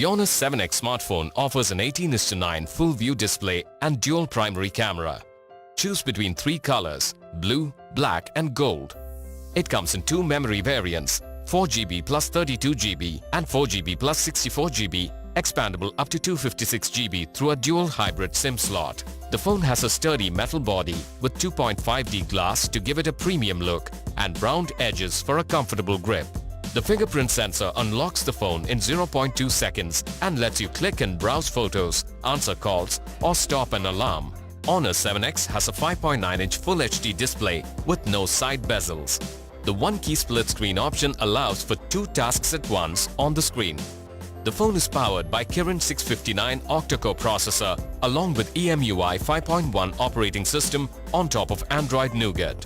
The Honor 7X smartphone offers an 18:9 full-view display and dual primary camera. Choose between 3 colors, blue, black and gold. It comes in 2 memory variants, 4GB plus 32GB and 4GB plus 64GB, expandable up to 256GB through a dual hybrid SIM slot. The phone has a sturdy metal body with 2.5D glass to give it a premium look and round edges for a comfortable grip. The fingerprint sensor unlocks the phone in 0.2 seconds and lets you click and browse photos, answer calls or stop an alarm. Honor 7X has a 5.9-inch Full HD display with no side bezels. The one-key split screen option allows for 2 tasks at once on the screen. The phone is powered by Kirin 659 octa-core processor along with EMUI 5.1 operating system on top of Android Nougat.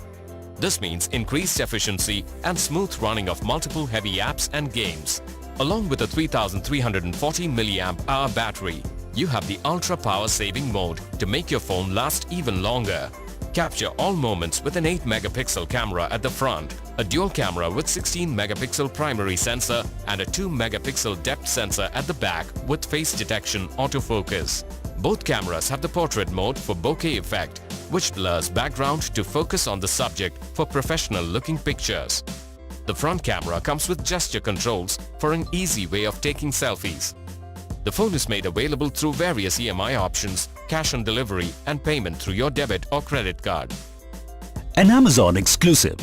This means increased efficiency and smooth running of multiple heavy apps and games. Along with a 3340 mAh battery, you have the ultra power saving mode to make your phone last even longer. Capture all moments with an 8-megapixel camera at the front, a dual camera with 16-megapixel primary sensor and a 2-megapixel depth sensor at the back with face detection autofocus. Both cameras have the portrait mode for bokeh effect, which blurs background to focus on the subject for professional-looking pictures. The front camera comes with gesture controls for an easy way of taking selfies. The phone is made available through various EMI options, cash on delivery and payment through your debit or credit card. An Amazon exclusive.